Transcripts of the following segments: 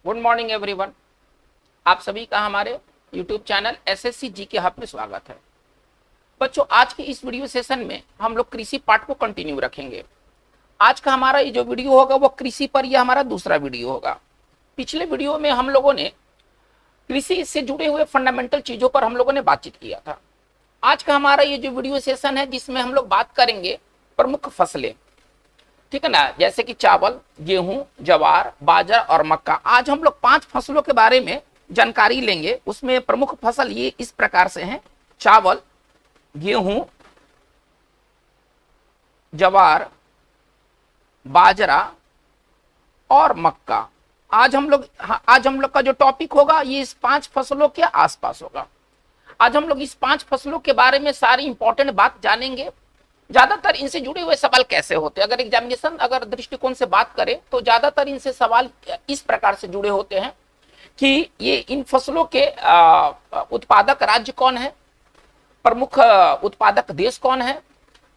Good morning everyone. आप सभी का हमारे यूट्यूब चैनल एसएससी जी के हब में स्वागत है। बच्चों, आज के इस वीडियो सेशन में हम लोग कृषि पार्ट को कंटिन्यू रखेंगे। आज का हमारा ये जो वीडियो होगा वो कृषि पर, यह हमारा दूसरा वीडियो होगा। पिछले वीडियो में हम लोगों ने कृषि से जुड़े हुए फंडामेंटल चीजों पर हम लोगों ने बातचीत किया था। आज का हमारा ये जो वीडियो सेशन है जिसमें हम लोग बात करेंगे प्रमुख फसलें, ठीक है ना, जैसे कि चावल, गेहूं, ज्वार, बाजरा और मक्का। आज हम लोग 5 फसलों के बारे में जानकारी लेंगे। उसमें प्रमुख फसल ये इस प्रकार से हैं: चावल, गेहूं, ज्वार, बाजरा और मक्का। आज हम लोग का जो टॉपिक होगा ये इस 5 फसलों के आसपास होगा। आज हम लोग इस 5 फसलों के बारे में सारी इंपॉर्टेंट बात जानेंगे। ज्यादातर इनसे जुड़े हुए सवाल कैसे होते हैं, अगर एग्जामिनेशन दृष्टिकोण से बात करें तो ज्यादातर इनसे सवाल इस प्रकार से जुड़े होते हैं कि ये इन फसलों के उत्पादक राज्य कौन है, प्रमुख उत्पादक देश कौन है,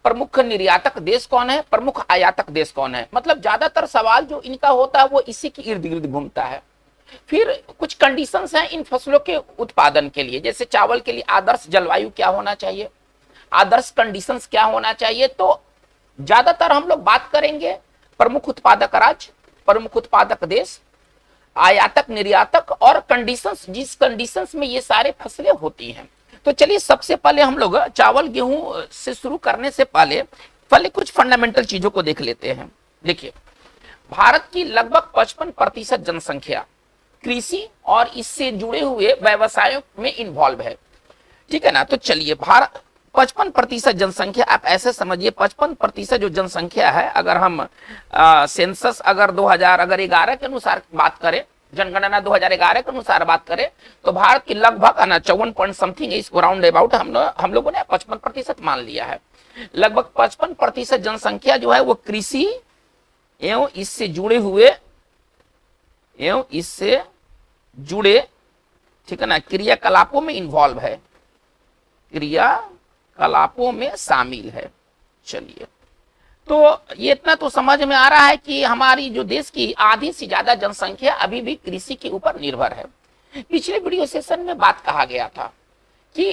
प्रमुख निर्यातक देश कौन है, प्रमुख आयातक देश कौन है। मतलब ज्यादातर सवाल जो इनका होता है वो इसी के इर्द गिर्द घूमता है। फिर कुछ कंडीशंस हैं इन फसलों के उत्पादन के लिए, जैसे चावल के लिए आदर्श जलवायु क्या होना चाहिए, आदर्श कंडीशंस क्या होना चाहिए। तो ज्यादातर हम लोग बात करेंगे प्रमुख उत्पादक राज्य, प्रमुख उत्पादक देश, आयातक निर्यातक और कंडीशंस, जिस कंडीशंस में ये सारे फसलें होती हैं। तो चलिए सबसे पहले हम लोग चावल गेहूं से शुरू करने से पहले कुछ फंडामेंटल चीजों को देख लेते हैं। देखिए, भारत की लगभग 55% जनसंख्या कृषि और इससे जुड़े हुए व्यवसायों में इन्वॉल्व है, ठीक है ना। तो चलिए, भारत 55% जनसंख्या, आप ऐसे समझिए 55% जो जनसंख्या है, अगर हम सेंसस अगर 2011 के अनुसार बात करें, जनगणना 2011 के अनुसार बात करें तो भारत की लगभग 54 पॉइंट समथिंग, इसको राउंड अबाउट हम लोगों ने 55% मान लिया है। लगभग 55% जनसंख्या जो है वो कृषि एवं इससे जुड़े ठीक है ना क्रियाकलापों में इन्वॉल्व है, क्रियाकलापों में शामिल है। चलिए, तो ये इतना तो समझ में आ रहा है कि हमारी जो देश की आधी से ज्यादा जनसंख्या अभी भी कृषि के ऊपर निर्भर है। पिछले वीडियो सेशन में बात कहा गया था कि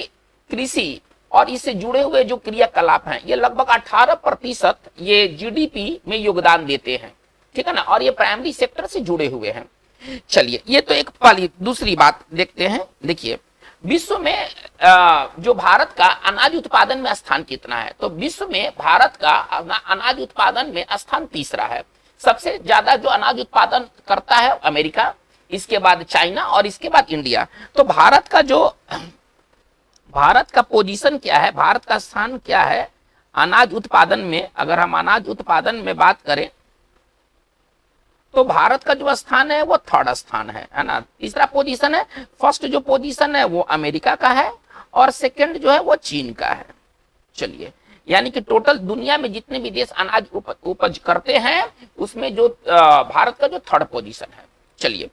कृषि और इससे जुड़े हुए जो क्रियाकलाप हैं ये लगभग 18% ये जीडीपी में योगदान देते हैं, ठीक है ना, और ये प्राइमरी सेक्टर से जुड़े हुए हैं। चलिए, ये तो एक पहली। दूसरी बात देखते हैं। देखिए, विश्व में जो भारत का अनाज उत्पादन में स्थान कितना है, तो विश्व में भारत का अनाज उत्पादन में स्थान तीसरा है। सबसे ज्यादा जो अनाज उत्पादन करता है अमेरिका, इसके बाद चाइना और इसके बाद इंडिया। तो भारत का पोजीशन क्या है, भारत का स्थान क्या है अनाज उत्पादन में। अगर हम अनाज उत्पादन में बात करें तो भारत का जो स्थान है वो 3rd स्थान है ना। तीसरा पोजीशन है, फर्स्ट जो पोजीशन है वो अमेरिका का है और सेकंड जो है वो चीन का है। चलिए, यानी कि टोटल दुनिया में जितने भी देश अनाज उपज करते हैं उसमें जो भारत का जो 3rd पोजीशन है। चलिए,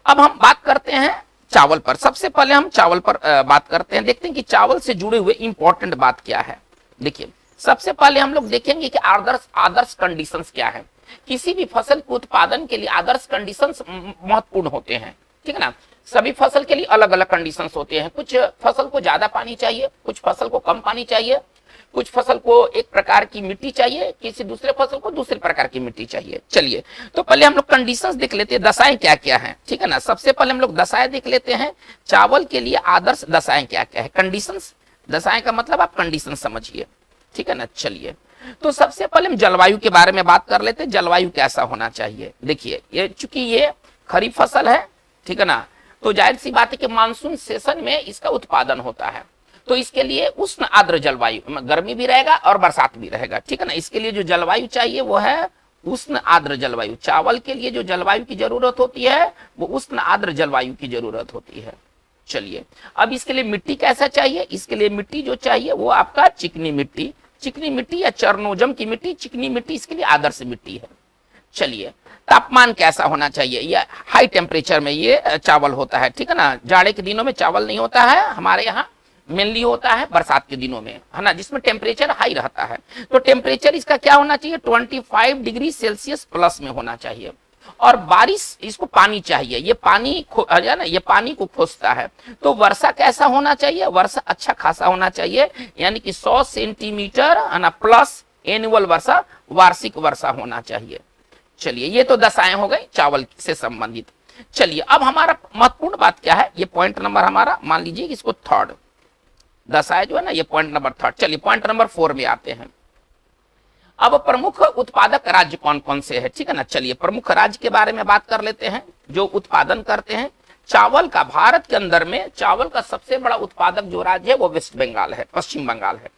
अब हम बात करते हैं चावल पर। सबसे पहले हम चावल पर बात करते हैं, देखते हैं कि चावल से जुड़े हुए इंपॉर्टेंट बात क्या है। देखिए, सबसे पहले हम लोग देखेंगे कि आदर्श कंडीशंस क्या है। किसी भी फसल के उत्पादन के लिए आदर्श कंडीशंस महत्वपूर्ण होते हैं, ठीक है ना। सभी फसल के लिए अलग अलग कंडीशंस होते हैं। कुछ फसल को ज्यादा पानी चाहिए, कुछ फसल को कम पानी चाहिए, कुछ फसल को एक प्रकार की मिट्टी चाहिए, किसी दूसरे फसल को दूसरे प्रकार की मिट्टी चाहिए। चलिए, तो पहले हम लोग कंडीशंस देख लेते हैं, दशाएं क्या क्या हैं, ठीक है ना। सबसे पहले हम लोग दशाएं देख लेते हैं। चावल के लिए आदर्श दशाएं क्या क्या है। कंडीशंस, दशाएं का मतलब आप कंडीशन समझिए, ठीक है ना। चलिए, तो सबसे पहले हम जलवायु के बारे में बात कर लेते हैं। जलवायु कैसा होना चाहिए। देखिए, ये चूंकि ये खरीफ फसल है, ठीक है ना, तो जाहिर सी बात है कि मानसून सेशन में इसका उत्पादन होता है। तो इसके लिए उष्ण आर्द्र जलवायु, गर्मी भी रहेगा और बरसात भी रहेगा, ठीक है ना। इसके लिए जो जलवायु चाहिए वो है उष्ण आर्द्र जलवायु। चावल के लिए जो जलवायु की जरूरत होती है वो उष्ण आर्द्र जलवायु की जरूरत होती है। चलिए, अब इसके लिए मिट्टी कैसा चाहिए। इसके लिए मिट्टी जो चाहिए वो आपका चिकनी मिट्टी या चरनोजम की मिट्टी, चिकनी मिट्टी इसके लिए आदर्श मिट्टी है। चलिए, तापमान कैसा होना चाहिए। यह हाई टेम्परेचर में ये चावल होता है, ठीक है ना। जाड़े के दिनों में चावल नहीं होता है, हमारे यहाँ मेनली होता है बरसात के दिनों में, है ना, जिसमें टेम्परेचर हाई रहता है। तो टेम्परेचर इसका क्या होना चाहिए, 25 डिग्री सेल्सियस प्लस में होना चाहिए। और बारिश इसको पानी चाहिए, ये पानी है ना, ये पानी को खोजता है। तो वर्षा कैसा होना चाहिए, वर्षा अच्छा खासा होना चाहिए, यानी कि 100 सेंटीमीटर है ना प्लस एनुअल वर्षा, वार्षिक वर्षा होना चाहिए। चलिए ये तो दशाएं हो गई चावल से संबंधित। चलिए अब हमारा महत्वपूर्ण बात क्या है, ये पॉइंट नंबर हमारा मान लीजिए कि इसको थर्ड दशाएं जो है ना, ये पॉइंट नंबर थर्ड। चलिए पॉइंट नंबर 4 में आते हैं। अब प्रमुख उत्पादक राज्य कौन कौन से हैं, ठीक है ना। चलिए प्रमुख राज्य के बारे में बात कर लेते हैं जो उत्पादन करते हैं चावल का। भारत के अंदर में चावल का सबसे बड़ा उत्पादक जो राज्य है वो वेस्ट बंगाल है, पश्चिम बंगाल है।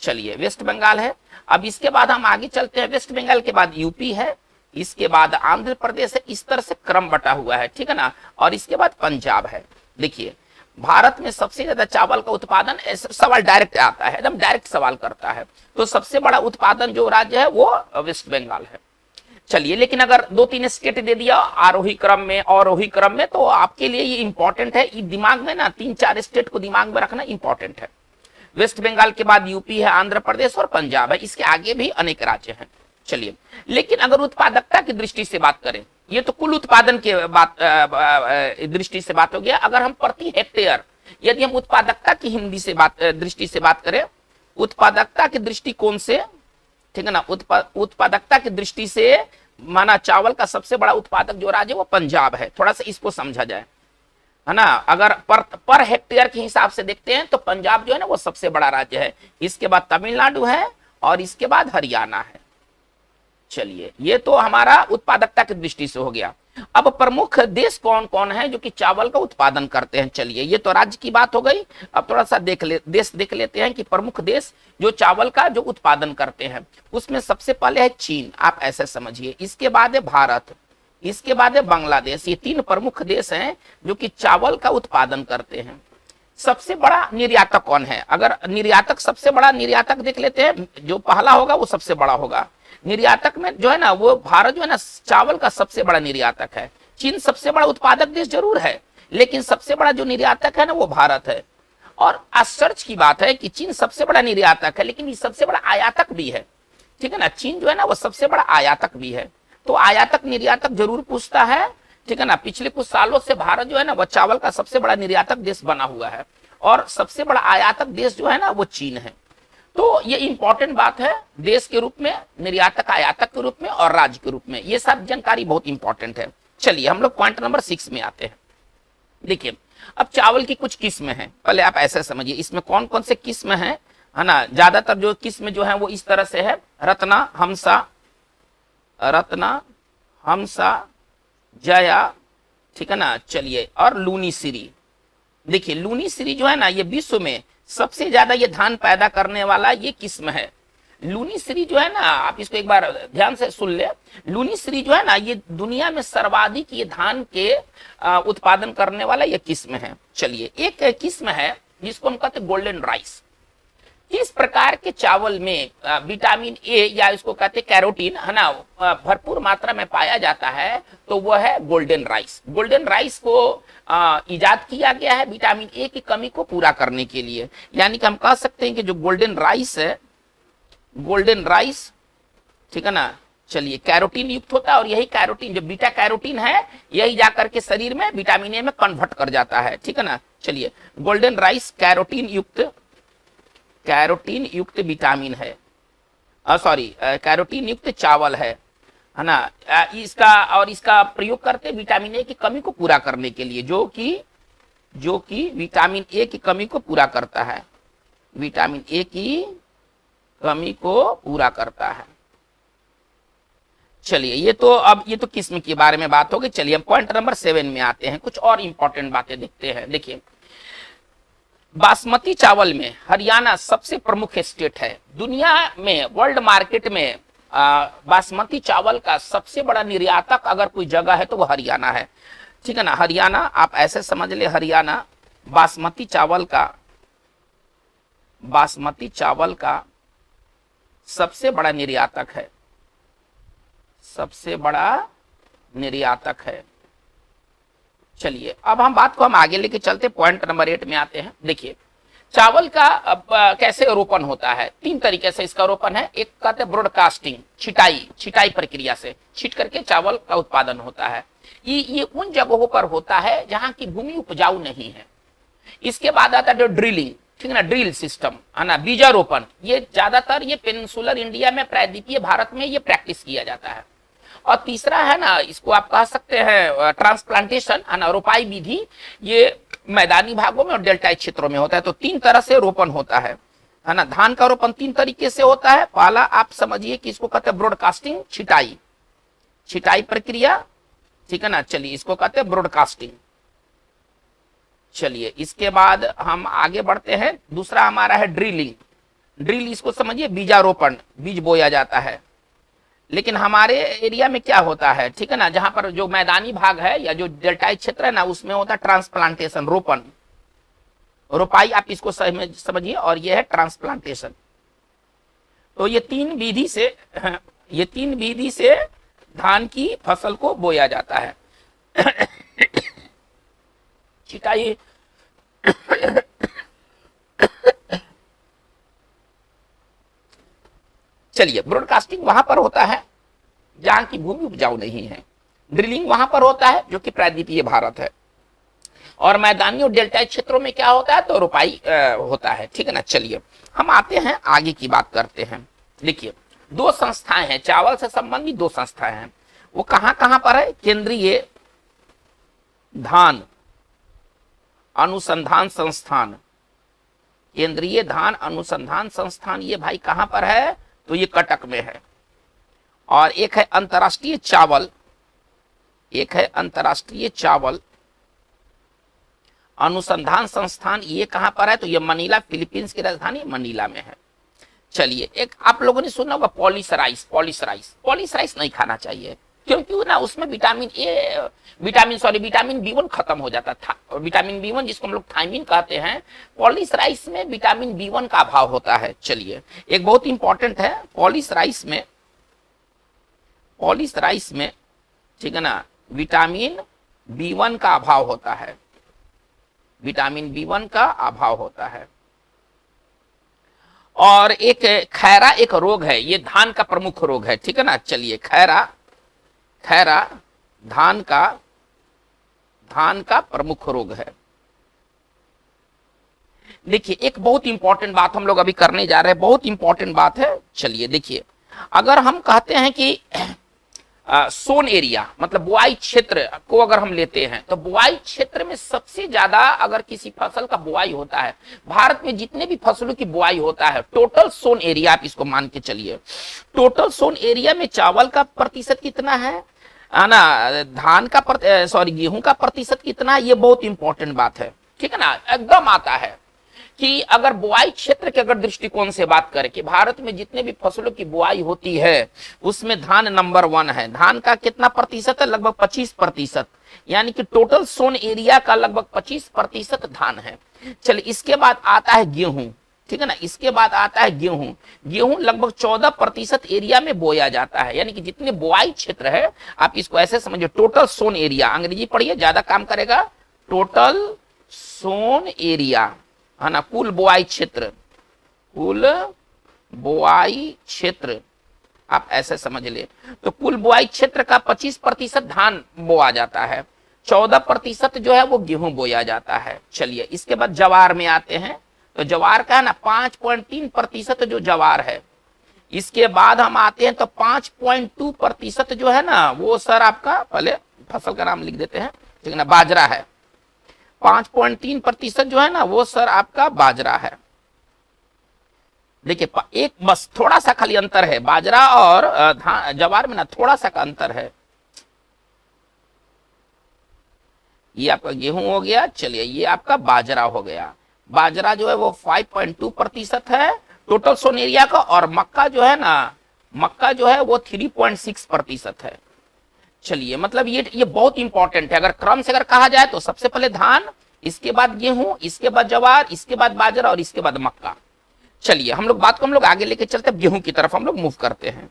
चलिए वेस्ट बंगाल है। अब इसके बाद हम आगे चलते हैं, वेस्ट बंगाल के बाद यूपी है, इसके बाद आंध्र प्रदेश है, इस तरह से क्रम बटा हुआ है, ठीक है ना। और इसके बाद पंजाब है। देखिए भारत में सबसे ज्यादा चावल का उत्पादन, सवाल डायरेक्ट आता है, एकदम डायरेक्ट सवाल करता है, तो सबसे बड़ा उत्पादन जो राज्य है वो वेस्ट बंगाल है। चलिए लेकिन अगर 2-3 स्टेट दे दिया आरोही क्रम में अवरोही क्रम में, तो आपके लिए ये इंपॉर्टेंट है, ये दिमाग में ना 3-4 स्टेट को दिमाग में रखना इंपॉर्टेंट है। वेस्ट बंगाल के बाद यूपी है, आंध्र प्रदेश और पंजाब है, इसके आगे भी अनेक राज्य हैं। चलिए लेकिन अगर उत्पादकता की दृष्टि से बात करें, ये तो कुल उत्पादन के बात दृष्टि से बात हो गया। अगर हम प्रति हेक्टेयर, यदि हम उत्पादकता की हिंदी से बात दृष्टि से बात करें, उत्पादकता के दृष्टिकोण से, ठीक है ना, उत्पादकता की दृष्टि से माना चावल का सबसे बड़ा उत्पादक जो राज्य है वो पंजाब है। थोड़ा सा इसको समझा जाए, है ना। अगर पर हेक्टेयर के हिसाब से देखते हैं तो पंजाब जो है ना वो सबसे बड़ा राज्य है, इसके बाद तमिलनाडु है और इसके बाद हरियाणा है। चलिए ये तो हमारा उत्पादकता की दृष्टि से हो गया। अब प्रमुख देश कौन कौन है जो कि चावल का उत्पादन करते हैं। चलिए ये तो राज्य की बात हो गई। अब थोड़ा सा देश देख लेते हैं कि प्रमुख देश जो चावल का जो उत्पादन करते हैं, उसमें सबसे पहले है चीन, आप ऐसे समझिए, इसके बाद है भारत, इसके बाद है बांग्लादेश। ये 3 प्रमुख देश हैं जो कि चावल का उत्पादन करते हैं। सबसे बड़ा निर्यातक कौन है, अगर निर्यातक सबसे बड़ा निर्यातक देख लेते हैं, जो पहला होगा वो सबसे बड़ा होगा। निर्यातक में जो है ना वो भारत जो है ना चावल का सबसे बड़ा निर्यातक है। चीन सबसे बड़ा उत्पादक देश जरूर है, लेकिन सबसे बड़ा जो निर्यातक है ना वो भारत है। और आश्चर्य की बात है कि चीन सबसे बड़ा निर्यातक है लेकिन ये सबसे बड़ा आयातक भी है, ठीक है ना। चीन जो है ना वो सबसे बड़ा आयातक भी है। तो आयातक निर्यातक जरूर पूछता है, ठीक है ना। पिछले कुछ सालों से भारत जो है ना वो चावल का सबसे बड़ा निर्यातक देश बना हुआ है और सबसे बड़ा आयातक देश जो है ना वो चीन है। तो ये इंपॉर्टेंट बात है, देश के रूप में, निर्यातक आयातक के रूप में और राज्य के रूप में, ये सब जानकारी बहुत इंपॉर्टेंट है। चलिए हम लोग पॉइंट नंबर 6 में आते हैं। देखिए अब चावल की कुछ किस्में हैं, पहले आप ऐसे समझिए इसमें कौन कौन से किस्म हैं, है ना। ज्यादातर जो किस्म जो है वो इस तरह से है, रत्ना, हमसा, जया, ठीक है ना। चलिए और लूनी श्री। देखिए लूनी श्री जो है ना ये विश्व में सबसे ज्यादा ये धान पैदा करने वाला ये किस्म है। लूनी श्री जो है ना, आप इसको एक बार ध्यान से सुन ले, लूनी श्री जो है ना ये दुनिया में सर्वाधिक ये धान के उत्पादन करने वाला ये किस्म है। चलिए एक किस्म है जिसको हम कहते हैं गोल्डन राइस। किस प्रकार के चावल में विटामिन ए या इसको कहते हैं कैरोटीन, है ना, भरपूर मात्रा में पाया जाता है, तो वह है गोल्डन राइस। गोल्डन राइस को इजाद किया गया है विटामिन ए की कमी को पूरा करने के लिए। यानी कि हम कह सकते हैं कि जो गोल्डन राइस है, गोल्डन राइस, ठीक है ना, चलिए कैरोटीन युक्त होता है और यही कैरोटीन जो बीटा कैरोटीन है यही जाकर के शरीर में विटामिन ए में कन्वर्ट कर जाता है, ठीक है ना। चलिए गोल्डन राइस कैरोटीन युक्त विटामिन है, कैरोटीन युक्त चावल है ना। इसका प्रयोग करते विटामिन ए की कमी को पूरा करने के लिए, जो कि विटामिन ए की कमी को पूरा करता है, विटामिन ए की कमी को पूरा करता है। चलिए ये तो किस्म के बारे में बात हो गई। चलिए हम पॉइंट नंबर 7 में आते हैं, कुछ और इंपॉर्टेंट बातें देखते हैं। देखिए बासमती चावल में हरियाणा सबसे प्रमुख स्टेट है दुनिया में। वर्ल्ड मार्केट में बासमती चावल का सबसे बड़ा निर्यातक अगर कोई जगह है तो वो हरियाणा है, ठीक है ना। हरियाणा आप ऐसे समझ ले, हरियाणा बासमती चावल का सबसे बड़ा निर्यातक है, सबसे बड़ा निर्यातक है। चलिए अब हम बात को आगे लेके चलते, पॉइंट नंबर 8 में आते हैं। देखिए चावल का कैसे रोपण होता है? 3 तरीके से इसका रोपण है। एक कहते हैं ब्रॉडकास्टिंग, छिटाई प्रक्रिया से छीट करके चावल का उत्पादन होता है। ये उन जगहों पर होता है जहां की भूमि उपजाऊ नहीं है। इसके बाद आता है ड्रिलिंग, ठीक है ना, ड्रिल सिस्टम है ना, बीजारोपण। ये ज्यादातर ये पेनिनसुलर इंडिया में, प्रायद्वीपीय भारत में ये प्रैक्टिस किया जाता है। और तीसरा है ना, इसको आप कह सकते हैं ट्रांसप्लांटेशन है ना, रोपाई विधि। ये मैदानी भागों में और डेल्टाई क्षेत्रों में होता है। तो 3 तरह से रोपण होता है ना। धान का रोपण 3 तरीके से होता है। पहला आप समझिए कि इसको कहते हैं ब्रॉडकास्टिंग, छिटाई प्रक्रिया, ठीक है ना। चलिए इसको कहते हैं ब्रॉडकास्टिंग। चलिए इसके बाद हम आगे बढ़ते हैं। दूसरा हमारा है ड्रिलिंग। ड्रिल इसको समझिए बीजारोपण, बीज बोया जाता है। लेकिन हमारे एरिया में क्या होता है, ठीक है ना, जहां पर जो मैदानी भाग है या जो डेल्टाई क्षेत्र है ना, उसमें होता है ट्रांसप्लांटेशन, रोपण, रोपाई आप इसको समझिए, और ये है ट्रांसप्लांटेशन। तो ये 3 विधि से धान की फसल को बोया जाता है। छिटाई चलिए, ब्रॉडकास्टिंग वहां पर होता है जहां की भूमि उपजाऊ नहीं है। ड्रिलिंग वहां पर होता है जो कि प्रायद्वीपीय भारत है। और मैदानी और डेल्टाई क्षेत्रों में क्या होता है, तो रोपाई होता है, ठीक है ना। चलिए हम आते हैं आगे की बात करते हैं। देखिए 2 संस्थाएं हैं, चावल से संबंधित 2 संस्थाएं हैं। वो कहां कहां पर है? केंद्रीय धान अनुसंधान संस्थान, केंद्रीय धान अनुसंधान संस्थान, ये भाई कहां पर है? तो ये कटक में है। और एक है अंतर्राष्ट्रीय चावल अनुसंधान संस्थान, ये कहां पर है? तो ये मनीला, फिलीपींस की राजधानी मनीला में है। चलिए, एक आप लोगों ने सुना होगा पॉलिश राइस नहीं खाना चाहिए, क्योंकि ना उसमें विटामिन B1 खत्म हो जाता था। विटामिन B1 जिसको हम लोग थायमिन कहते हैं, पॉलिश राइस में विटामिन B1 का अभाव होता है। चलिए, एक बहुत इंपॉर्टेंट है, पॉलिश राइस में ठीक है ना, विटामिन B1 का अभाव होता है, विटामिन B1 का अभाव होता है। और एक खैरा एक रोग है, ये धान का प्रमुख रोग है, ठीक है ना। चलिए खैरा धान का प्रमुख रोग है। देखिए एक बहुत इंपॉर्टेंट बात हम लोग अभी करने जा रहे हैं, बहुत इंपॉर्टेंट बात है। चलिए देखिए, अगर हम कहते हैं कि सोन एरिया मतलब बुआई क्षेत्र को अगर हम लेते हैं, तो बुआई क्षेत्र में सबसे ज्यादा अगर किसी फसल का बुआई होता है, भारत में जितने भी फसलों की बुआई होता है, टोटल सोन एरिया आप इसको मान के चलिए, टोटल सोन एरिया में चावल का प्रतिशत कितना है ना, धान का गेहूं का प्रतिशत कितना है, ये बहुत इंपॉर्टेंट बात है, ठीक है ना। एकदम आता है कि अगर बुआई क्षेत्र के अगर दृष्टिकोण से बात करें कि भारत में जितने भी फसलों की बुआई होती है उसमें धान नंबर 1 है। धान का कितना प्रतिशत है? लगभग 25%, यानी कि टोटल सोन एरिया का लगभग 25% धान है। चलिए इसके बाद आता है गेहूं, ठीक है ना, इसके बाद आता है गेहूं लगभग 14% एरिया में बोया जाता है, यानी कि जितने बुआई क्षेत्र है आप इसको ऐसे समझिए, टोटल सोन एरिया, अंग्रेजी पढ़िए ज्यादा काम करेगा, टोटल सोन एरिया है ना, कुल बोआई क्षेत्र आप ऐसे समझ ले। तो कुल बुआई क्षेत्र का 25% धान बोआ जाता है, 14% जो है वो गेहूं बोया जाता है। चलिए इसके बाद जवार में आते हैं, तो जवार का है ना 5.3% जो जवार है। इसके बाद हम आते हैं तो 5.2% जो है ना वो सर आपका, पहले फसल का नाम लिख देते हैं, ठीक है ना, बाजरा है। 5.3% जो है ना वो सर आपका बाजरा है। देखिए एक बस थोड़ा सा खाली अंतर है, बाजरा और जवार में ना थोड़ा सा का अंतर है। ये आपका गेहूं हो गया, चलिए ये आपका बाजरा हो गया। बाजरा जो है वो 5.2% है टोटल सोन एरिया का, और मक्का जो है ना, मक्का जो है वो 3.6% है। चलिए मतलब ये बहुत इंपॉर्टेंट है। अगर क्रम से अगर कहा जाए तो सबसे पहले धान, इसके बाद गेहूं, इसके बाद जवार, इसके बाद बाजरा और इसके बाद मक्का। चलिए हम लोग बात को हम लोग आगे लेके चलते हैं, गेहूं की तरफ हम लोग मूव करते हैं।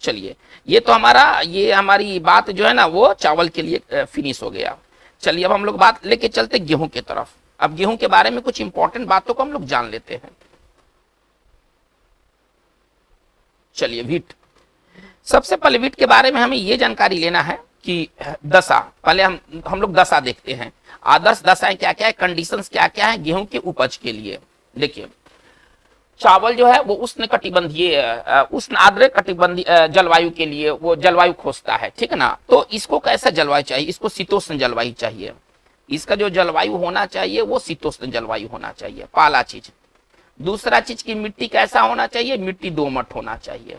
चलिए ये तो हमारी बात जो है ना वो चावल के लिए फिनिश हो गया। चलिए अब हम लोग बात लेके चलते गेहूं की तरफ। अब गेहूं के बारे में कुछ इंपॉर्टेंट बातों को हम लोग जान लेते हैं। चलिए व्हीट, सबसे पहले व्हीट के बारे में हमें यह जानकारी लेना है कि दशा, पहले हम लोग दशा देखते हैं। आदर्श दशाएं क्या क्या है, कंडीशंस क्या क्या है गेहूं की उपज के लिए। देखिए चावल जो है वो उष्ण कटिबंधीय उष्ण आर्द्र कटिबंधीय जलवायु के लिए वो जलवायु खोजता है, ठीक है ना। तो इसको कैसा जलवायु चाहिए, इसको शीतोष्ण जलवायु चाहिए। इसका जो जलवायु होना चाहिए वो शीतोष्ण जलवायु होना चाहिए, पहला चीज। दूसरा चीज की मिट्टी कैसा होना चाहिए, मिट्टी दोमट होना चाहिए,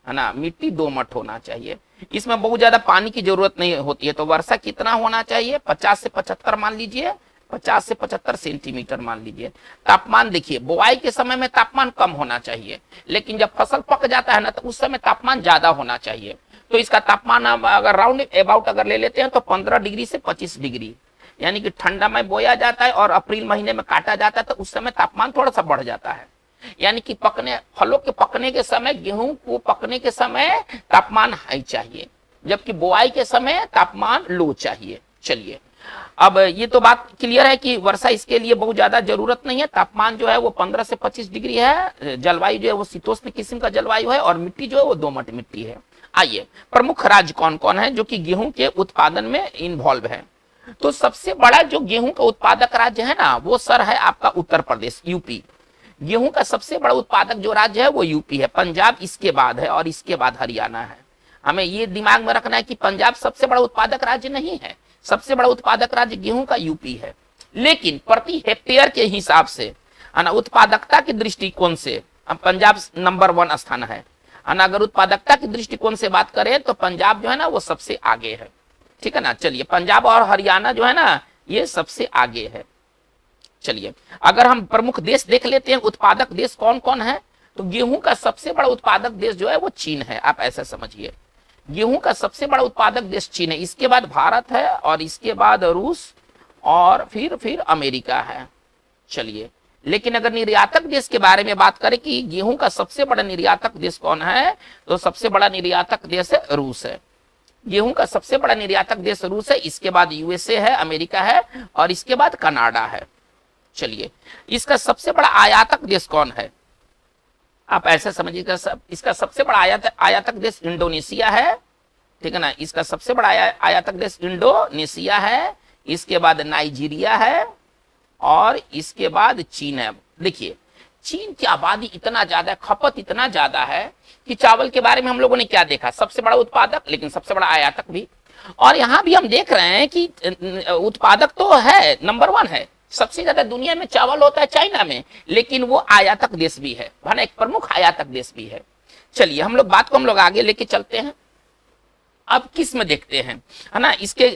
है ना, मिट्टी दोमट होना चाहिए। इसमें बहुत ज्यादा पानी की जरूरत नहीं होती है। तो वर्षा कितना होना चाहिए, 50 से 75 मान लीजिए, 50 से 75 सेंटीमीटर मान लीजिए। तापमान देखिए बुआई के समय में तापमान कम होना चाहिए, लेकिन जब फसल पक जाता है ना तो उस समय तापमान ज्यादा होना चाहिए। तो इसका तापमान अगर राउंड अबाउट अगर ले लेते हैं तो 15 डिग्री से 25 डिग्री, यानी कि ठंडा में बोया जाता है और अप्रैल महीने में काटा जाता है, तो उस समय तापमान थोड़ा सा बढ़ जाता है। यानी कि पकने फलों के पकने के समय, गेहूं को पकने के समय तापमान हाई चाहिए, जबकि बुआई के समय तापमान लो चाहिए। चलिए अब ये तो बात क्लियर है कि वर्षा इसके लिए बहुत ज्यादा जरूरत नहीं है। तापमान जो है वो 15 से 25 डिग्री है, जलवायु जो है वो शीतोष्ण किस्म का जलवायु है, और मिट्टी जो है वो दोमट मिट्टी है। आइए प्रमुख राज्य कौन कौन है जो कि गेहूं के उत्पादन में इन्वॉल्व है। तो सबसे बड़ा जो गेहूं का उत्पादक राज्य है ना वो सर है आपका उत्तर प्रदेश, यूपी। गेहूं का सबसे बड़ा उत्पादक जो राज्य है वो यूपी है, पंजाब इसके बाद है और इसके बाद हरियाणा है। हमें ये दिमाग में रखना है कि पंजाब सबसे बड़ा उत्पादक राज्य नहीं है, सबसे बड़ा उत्पादक राज्य गेहूं का यूपी है। लेकिन प्रति हेक्टेयर के हिसाब से उत्पादकता के दृष्टिकोण से पंजाब नंबर 1 स्थान है। अगर उत्पादकता की दृष्टिकोण से बात करें तो पंजाब जो है ना वो सबसे आगे है, ठीक है ना। चलिए पंजाब और हरियाणा जो है ना ये सबसे आगे है। चलिए अगर हम प्रमुख देश देख लेते हैं, उत्पादक देश कौन कौन है, तो गेहूं का सबसे बड़ा उत्पादक देश जो है वो चीन है। आप ऐसा समझिए, गेहूं का सबसे बड़ा उत्पादक देश चीन है, इसके बाद भारत है और इसके बाद रूस और फिर अमेरिका है। चलिए लेकिन अगर निर्यातक देश के बारे में बात करें कि गेहूं का सबसे बड़ा निर्यातक देश कौन है, तो सबसे बड़ा निर्यातक देश है रूस है। गेहूं का सबसे बड़ा निर्यातक देश रूस है, इसके बाद यूएसए है, अमेरिका है और इसके बाद कनाडा है। चलिए इसका सबसे बड़ा आयातक देश कौन है, आप ऐसे समझिएगा, इसका सबसे बड़ा आयातक देश इंडोनेशिया है, ठीक है ना। इसका सबसे बड़ा आयातक देश इंडोनेशिया है, इसके बाद नाइजीरिया है और इसके बाद चीन है। देखिए चीन की आबादी इतना ज्यादा है, खपत इतना ज्यादा है कि चावल के बारे में हम लोगों ने क्या देखा, सबसे बड़ा उत्पादक लेकिन सबसे बड़ा आयातक भी। और यहां भी हम देख रहे हैं कि उत्पादक तो है, नंबर 1 है, सबसे ज्यादा दुनिया में चावल होता है चाइना में, लेकिन वो आयातक देश भी है, एक प्रमुख आयातक देश भी है। चलिए हम लोग बात को हम लोग आगे लेके चलते हैं। अब किस्म देखते हैं, है ना, इसके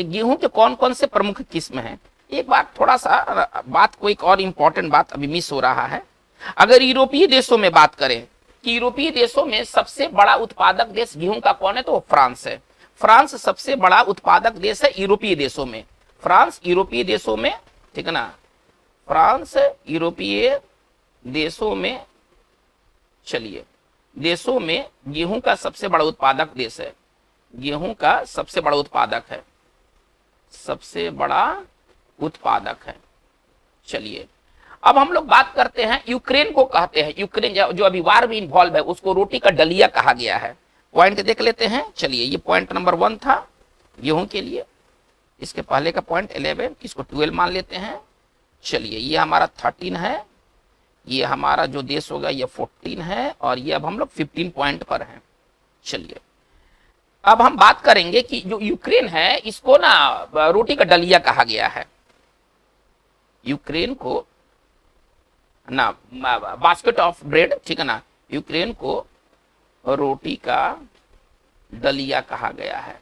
गेहूं के कौन कौन से प्रमुख किस्म हैं। एक बार थोड़ा सा बात को, एक और इंपॉर्टेंट बात अभी मिस हो रहा है। अगर यूरोपीय देशों में बात करें कि यूरोपीय देशों में सबसे बड़ा उत्पादक देश गेहूं का कौन है, तो फ्रांस है। फ्रांस सबसे बड़ा उत्पादक देश है यूरोपीय देशों में, फ्रांस यूरोपीय देशों में, ठीक है ना, फ्रांस यूरोपीय देशों में। चलिए देशों में गेहूं का सबसे बड़ा उत्पादक देश है, गेहूं का सबसे बड़ा उत्पादक है, सबसे बड़ा उत्पादक है। चलिए अब हम लोग बात करते हैं, यूक्रेन को कहते हैं, यूक्रेन जो अभी वार में इन्वॉल्व है उसको रोटी का डलिया कहा गया है। पॉइंट देख लेते हैं। चलिए ये पॉइंट नंबर 1 था गेहूं के लिए, इसके पहले का पॉइंट 11, इसको 12 मान लेते हैं। चलिए ये हमारा 13 है, ये हमारा जो देश होगा ये 14 है और ये अब हम लोग 15 पॉइंट पर हैं। चलिए अब हम बात करेंगे कि जो यूक्रेन है इसको ना रोटी का डलिया कहा गया है, यूक्रेन को ना बास्केट ऑफ ब्रेड, ठीक है ना, यूक्रेन को रोटी का डलिया कहा गया है,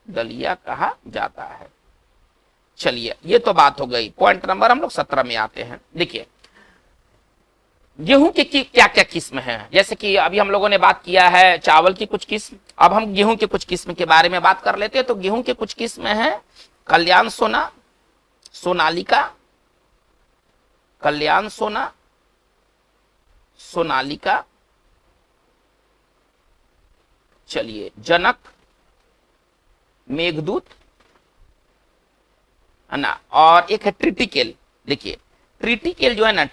दलिया कहा जाता है। चलिए ये तो बात हो गई। पॉइंट नंबर हम लोग 17 में आते हैं। देखिए गेहूं की क्या क्या किस्म है, जैसे कि अभी हम लोगों ने बात किया है चावल की कुछ किस्म, अब हम गेहूं के कुछ किस्म के बारे में बात कर लेते हैं। तो गेहूं के कुछ किस्म है कल्याण सोना, सोनालिका, कल्याण सोना, सोनालिका, चलिए जनक, मेघदूत, है ना, और एक है ट्रिटिकेल। देखिए ट्रिटिकेल जो है ना,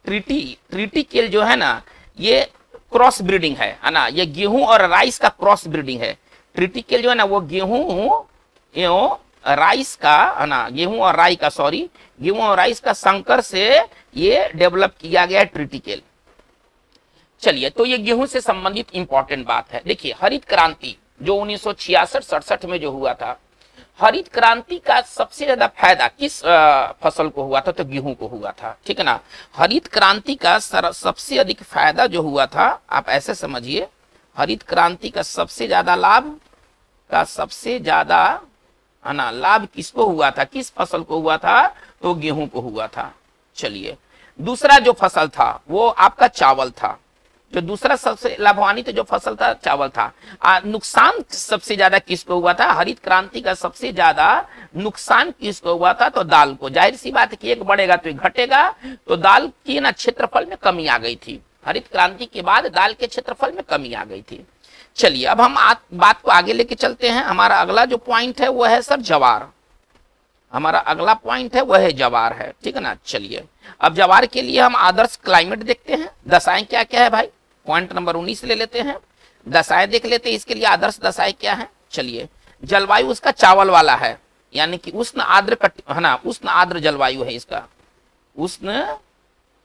ट्रिटिकेल जो है ना, ये क्रॉस ब्रीडिंग है ना, ये गेहूं और राइस का क्रॉस ब्रीडिंग है। ट्रिटिकेल जो है ना वो गेहूं राइस का, है ना, गेहूं और राई का, सॉरी, गेहूं और राइस का संकर से ये डेवलप किया गया है ट्रिटिकेल। चलिए, तो ये गेहूं से संबंधित इंपॉर्टेंट बात है। देखिए हरित क्रांति जो 1966-67 में जो हुआ था, हरित क्रांति का सबसे ज्यादा फायदा किस फसल को हुआ था? तो गेहूं को हुआ था, ठीक है ना। हरित क्रांति का सबसे अधिक फायदा जो हुआ था, आप ऐसे समझिए, हरित क्रांति का सबसे ज्यादा लाभ है ना, लाभ किसको हुआ था, किस फसल को हुआ था? तो गेहूं को हुआ था। चलिए, दूसरा जो फसल था वो आपका चावल था। जो दूसरा सबसे लाभवान्वित जो फसल था चावल था। नुकसान सबसे ज्यादा किसको हुआ था? हरित क्रांति का सबसे ज्यादा नुकसान किसको हुआ था? तो दाल को। जाहिर सी बात है कि एक बढ़ेगा तो एक घटेगा, तो दाल की ना क्षेत्रफल में कमी आ गई थी। हरित क्रांति के बाद दाल के क्षेत्रफल में कमी आ गई थी। चलिए, अब हम बात को आगे लेके चलते हैं। हमारा अगला जो पॉइंट है वह है सर जवार। हमारा अगला पॉइंट है वह है जवार है, ठीक है ना। चलिए, अब जवार के लिए हम आदर्श क्लाइमेट देखते हैं। दशाएं क्या क्या है भाई? पॉइंट नंबर 19 ले लेते हैं, दशाएं देख लेते हैं। इसके लिए आदर्श दशाएं क्या है? चलिए, जलवायु उसका चावल वाला है, यानी कि उष्ण आर्द्र है ना, उष्ण आर्द्र जलवायु है इसका, उष्ण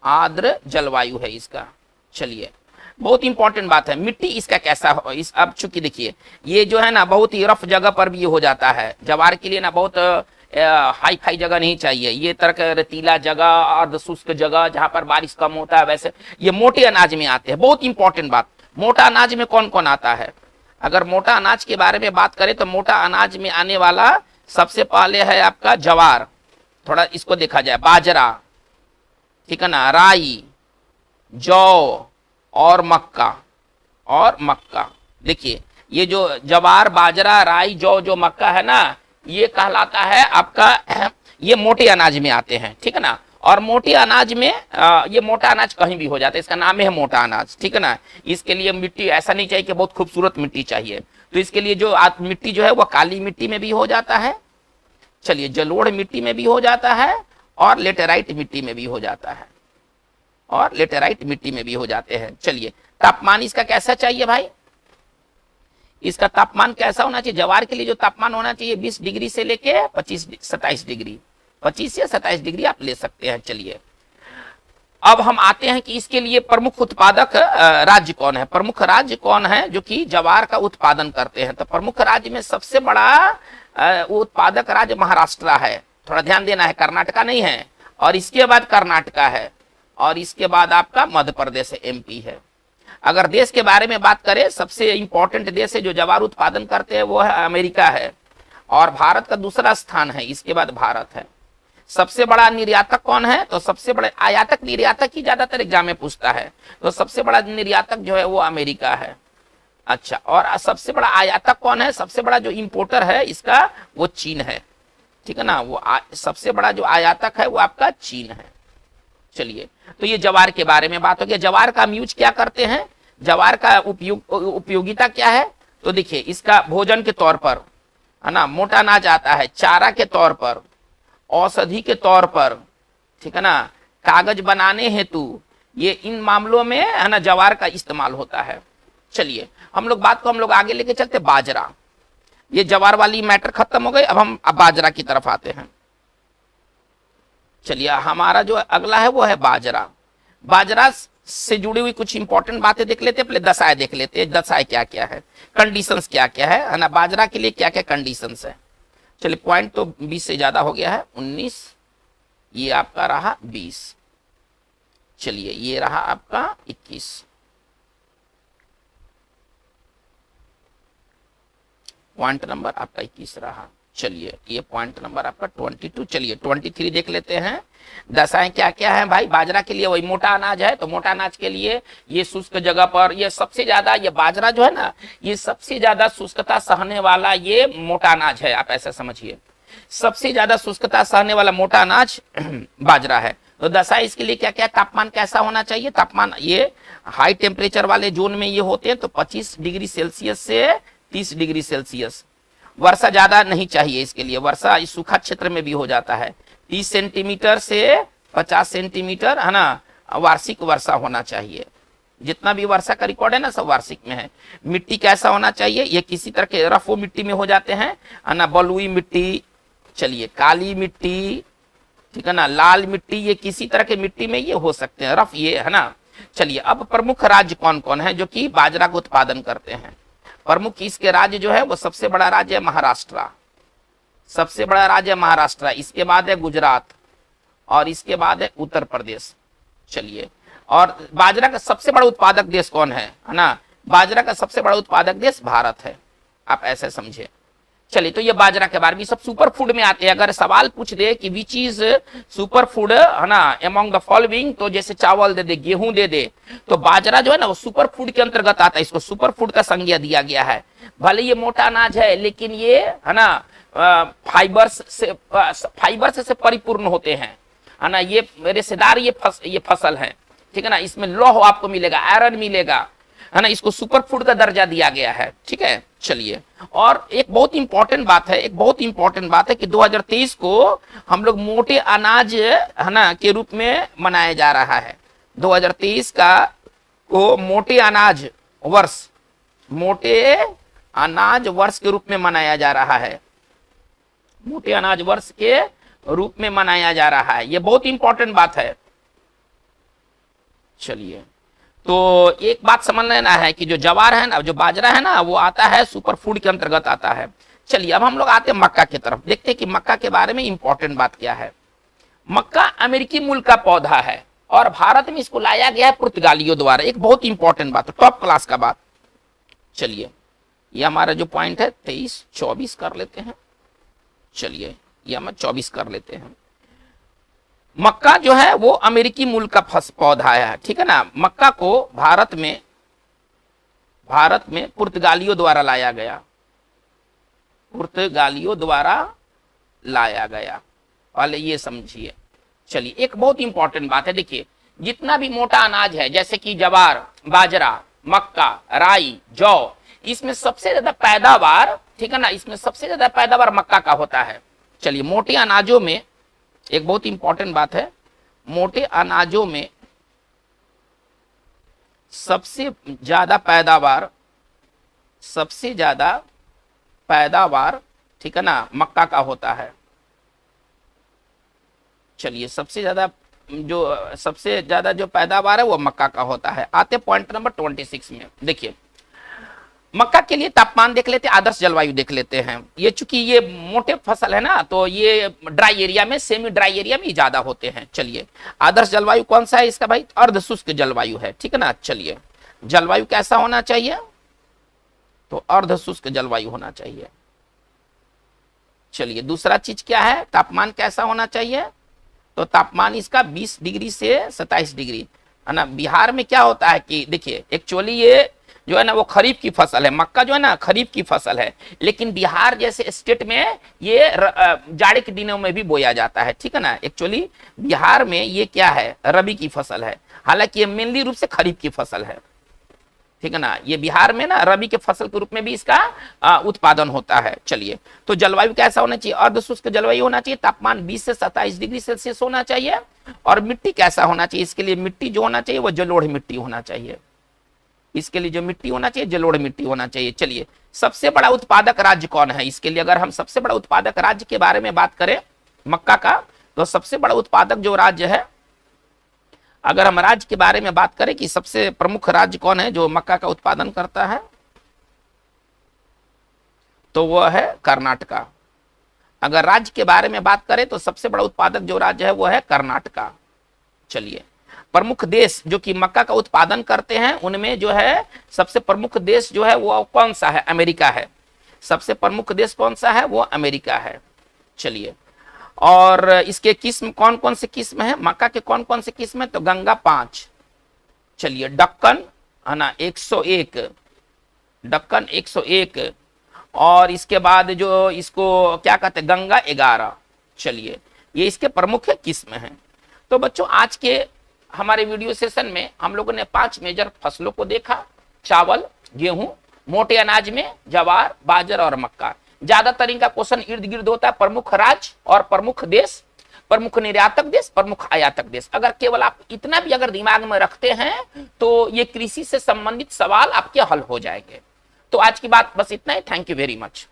आर्द्र जलवायु है इसका। चलिए, बहुत इंपॉर्टेंट बात है, मिट्टी इसका कैसा हो। अब चूंकि देखिए ये जो है ना बहुत ही रफ जगह पर भी हो जाता है। जवार के लिए ना बहुत हाई फाई जगह नहीं चाहिए, ये तरह का रेतीला जगह, अर्ध शुष्क जगह जहां पर बारिश कम होता है, वैसे ये मोटे अनाज में आते हैं। बहुत इंपॉर्टेंट बात, मोटा अनाज में कौन कौन आता है? अगर मोटा अनाज के बारे में बात करें तो मोटा अनाज में आने वाला सबसे पहले है आपका जवार, थोड़ा इसको देखा जाए, बाजरा, ठीक है ना, राई, जौ और मक्का। देखिए ये जो जवार, बाजरा, राई, जौ, जो मक्का है ना, ये कहलाता है आपका, ये मोटे अनाज में आते हैं, ठीक है ना। और मोटे अनाज में ये मोटा अनाज कहीं भी हो जाता है, इसका नाम है मोटा अनाज, ठीक है ना। इसके लिए मिट्टी ऐसा नहीं चाहिए कि बहुत खूबसूरत मिट्टी चाहिए, तो इसके लिए जो मिट्टी जो है वो काली मिट्टी में भी हो जाता है। चलिए, जलोढ़ मिट्टी में भी हो जाता है और लेटेराइट मिट्टी में भी हो जाता है, और लेटेराइट मिट्टी में भी हो जाते हैं। चलिए, तापमान इसका कैसा चाहिए भाई? इसका तापमान कैसा होना चाहिए? जवार के लिए जो तापमान होना चाहिए 20 डिग्री से लेके 25-27 डिग्री, 25 से 27 डिग्री आप ले सकते हैं। चलिए, अब हम आते हैं कि इसके लिए प्रमुख उत्पादक राज्य कौन है। प्रमुख राज्य कौन है जो कि जवार का उत्पादन करते हैं? तो प्रमुख राज्य में सबसे बड़ा उत्पादक राज्य महाराष्ट्र है, थोड़ा ध्यान देना है, कर्नाटका नहीं है। और इसके बाद कर्नाटका है, और इसके बाद आपका मध्य प्रदेश है, एमपी है। अगर देश के बारे में बात करें, सबसे इंपॉर्टेंट देश है जो जवार उत्पादन करते हैं वो है अमेरिका है, और भारत का दूसरा स्थान है, इसके बाद भारत है। सबसे बड़ा निर्यातक कौन है? तो सबसे बड़े आयातक, निर्यातक ही ज्यादातर एग्जाम में पूछता है, तो सबसे बड़ा निर्यातक जो है वो अमेरिका है। अच्छा, और सबसे बड़ा आयातक कौन है? सबसे बड़ा जो इंपोर्टर है इसका वो चीन है, ठीक है ना। वो सबसे बड़ा जो आयातक है वो आपका चीन है। चलिए, तो ये जवार के बारे में बात हो गया। जवार का हम यूज क्या करते हैं? जवार का उपयोगिता क्या है? तो देखिए, इसका भोजन के तौर पर, है ना, मोटा अनाज आता है, चारा के तौर पर, औषधि के तौर पर, ठीक है ना, कागज बनाने हेतु, ये इन मामलों में है ना जवार का इस्तेमाल होता है। चलिए, हम लोग आगे लेके चलते। बाजरा, ये जवार वाली मैटर खत्म हो गई, अब हम बाजरा की तरफ आते हैं। चलिए, हमारा जो अगला है वो है बाजरा। बाजरा से जुड़ी हुई कुछ इंपॉर्टेंट बातें देख लेते हैं। पहले दशाएं देख लेते हैं, दशाएं क्या क्या है, कंडीशंस क्या क्या है ना, बाजरा के लिए क्या क्या कंडीशंस है। चलिए, पॉइंट तो 20 से ज्यादा हो गया है, 19, ये आपका रहा 20, चलिए ये रहा आपका 21, पॉइंट नंबर आपका 21 रहा। चलिए, ये पॉइंट नंबर आपका 22। चलिए 23 देख लेते हैं। दशाएं क्या क्या है भाई? बाजरा के लिए वही मोटा अनाज है, तो मोटा अनाज के लिए ये शुष्क जगह पर, ये सबसे ज्यादा, ये बाजरा जो है ना, ये सबसे ज्यादा शुष्कता सहने वाला ये मोटा अनाज है, आप ऐसा समझिए। सबसे ज्यादा शुष्कता सहने वाला मोटा अनाज बाजरा है। तो दशा इसके लिए क्या क्या? तापमान कैसा होना चाहिए? तापमान ये हाई टेम्परेचर वाले जोन में ये होते हैं, तो 25 डिग्री सेल्सियस से 30 डिग्री सेल्सियस। वर्षा ज्यादा नहीं चाहिए, इसके लिए वर्षा इस सूखा क्षेत्र में भी हो जाता है। 30 सेंटीमीटर से 50 सेंटीमीटर है ना वार्षिक वर्षा होना चाहिए। जितना भी वर्षा का रिकॉर्ड है ना सब वार्षिक में है। मिट्टी कैसा होना चाहिए, ये किसी तरह के रफ मिट्टी में हो जाते हैं है ना, बलुई मिट्टी, चलिए काली मिट्टी, ठीक है ना, लाल मिट्टी, ये किसी तरह के मिट्टी में ये हो सकते हैं, रफ ये है ना। चलिए अब प्रमुख राज्य कौन कौन है जो कि बाजरा का उत्पादन करते हैं। प्रमुख इसके राज्य जो है वो सबसे बड़ा राज्य है महाराष्ट्र, सबसे बड़ा राज्य है महाराष्ट्र, इसके बाद है गुजरात और इसके बाद है उत्तर प्रदेश। चलिए और बाजरा का सबसे बड़ा उत्पादक देश कौन है ना, बाजरा का सबसे बड़ा उत्पादक देश भारत है, आप ऐसे समझे। चलिए तो ये बाजरा के बारे में सब सुपर फूड में आते हैं। अगर सवाल पूछ दे कि विच इज सुपर फूड है ना अमंग द फॉलोइंग, तो जैसे चावल दे दे, गेहूं दे दे, तो बाजरा जो है ना वो सुपर फूड के अंतर्गत आता है, इसको सुपर फूड का संज्ञा दिया गया है। भले ये मोटा अनाज है लेकिन ये है ना फाइबर से परिपूर्ण होते हैं है ना, ये रेशेदार ये फसल है, ठीक है ना, इसमें लौह आपको मिलेगा, आयरन मिलेगा है ना, इसको सुपर फूड का दर्जा दिया गया है, ठीक है। चलिए और एक बहुत इंपॉर्टेंट बात है, एक बहुत इंपॉर्टेंट बात है कि 2023 को हम लोग मोटे अनाज है ना के रूप में मनाया जा रहा है। 2023 का को मोटे अनाज वर्ष, मोटे अनाज वर्ष के रूप में मनाया जा रहा है, मोटे अनाज वर्ष के रूप में मनाया जा रहा है, ये बहुत इंपॉर्टेंट बात है। चलिए तो एक बात समझ लेना है कि जो ज्वार है ना, जो बाजरा है ना, वो आता है सुपर फूड के अंतर्गत आता है। चलिए अब हम लोग आते हैं मक्का की तरफ, देखते हैं कि मक्का के बारे में इंपॉर्टेंट बात क्या है। मक्का अमेरिकी मूल का पौधा है और भारत में इसको लाया गया है पुर्तगालियों द्वारा, एक बहुत इंपॉर्टेंट बात, टॉप क्लास का बात। चलिए ये हमारा जो पॉइंट है 23 24 कर लेते हैं, चलिए ये हम 24 कर लेते हैं। मक्का जो है वो अमेरिकी मूल का पौधा है, ठीक है ना। मक्का को भारत में पुर्तगालियों द्वारा लाया गया, पुर्तगालियों द्वारा लाया गया, पहले ये समझिए। चलिए एक बहुत इंपॉर्टेंट बात है, देखिए जितना भी मोटा अनाज है जैसे कि ज्वार, बाजरा, मक्का, राई, जौ, इसमें सबसे ज्यादा पैदावार, ठीक है ना, इसमें सबसे ज्यादा पैदावार मक्का का होता है। चलिए मोटे अनाजों में एक बहुत इंपॉर्टेंट बात है, मोटे अनाजों में सबसे ज्यादा पैदावार ठीक है ना मक्का का होता है। चलिए सबसे ज्यादा जो पैदावार है वो मक्का का होता है। आते पॉइंट नंबर 26 में, देखिए मक्का के लिए तापमान देख लेते हैं, आदर्श जलवायु देख लेते हैं। ये चूंकि ये मोटे फसल है ना तो ये ड्राई एरिया में, सेमी ड्राई एरिया में ज्यादा होते हैं। चलिए आदर्श जलवायु कौन सा है इसका भाई, अर्ध शुष्क जलवायु है, ठीक है ना। चलिए जलवायु कैसा होना चाहिए, तो अर्ध शुष्क जलवायु होना चाहिए। चलिए दूसरा चीज क्या है, तापमान कैसा होना चाहिए, तो तापमान इसका 20 डिग्री से 27 डिग्री है ना। बिहार में क्या होता है कि देखिए एक्चुअली ये जो है ना वो खरीफ की फसल है, मक्का जो है ना खरीफ की फसल है, लेकिन बिहार जैसे स्टेट में ये जाड़े के दिनों में भी बोया जाता है, ठीक है ना। एक्चुअली बिहार में ये क्या है, रबी की फसल है, हालांकि ये मेनली रूप से खरीफ की फसल है, ठीक है ना। ये बिहार में ना रबी के फसल के रूप में भी इसका उत्पादन होता है। चलिए तो जलवायु कैसा होना चाहिए, अर्ध शुष्क जलवायु होना चाहिए, तापमान 20 से 27 डिग्री सेल्सियस होना चाहिए। और मिट्टी कैसा होना चाहिए, इसके लिए मिट्टी जो होना चाहिए वो जलोढ़ मिट्टी होना चाहिए, इसके लिए जो मिट्टी होना चाहिए जलोढ़ मिट्टी होना चाहिए। चलिए सबसे बड़ा उत्पादक राज्य कौन है, इसके लिए अगर हम सबसे बड़ा उत्पादक राज्य के बारे में बात करें मक्का का, तो सबसे बड़ा उत्पादक जो राज्य है, अगर हम राज्य के बारे में बात करें कि सबसे प्रमुख राज्य कौन है जो मक्का का उत्पादन करता है, तो वह है कर्नाटका। अगर राज्य के बारे में बात करें तो सबसे बड़ा उत्पादक जो राज्य है वो है कर्नाटका। चलिए प्रमुख देश जो कि मक्का का उत्पादन करते हैं उनमें जो है सबसे प्रमुख देश जो है वो कौन सा है, अमेरिका है। सबसे प्रमुख देश कौन सा है, वो अमेरिका है। चलिए और इसके किस्म कौन कौन से किस्म है, मक्का के कौन कौन से किस्म है, तो गंगा 5, चलिए दक्कन है ना 101, दक्कन 101, और इसके बाद जो इसको क्या कहते हैं गंगा 11। चलिए ये इसके प्रमुख किस्म हैं। तो बच्चों आज के हमारे वीडियो सेशन में हम लोगों ने 5 मेजर फसलों को देखा, चावल, गेहूं, मोटे अनाज में ज्वार, बाजरा और मक्का। ज्यादातर इनका क्वेश्चन इर्द गिर्द होता है प्रमुख राज्य और प्रमुख देश, प्रमुख निर्यातक देश, प्रमुख आयातक देश। अगर केवल आप इतना भी अगर दिमाग में रखते हैं तो ये कृषि से संबंधित सवाल आपके हल हो जाएंगे। तो आज की बात बस इतना ही। Thank you very much.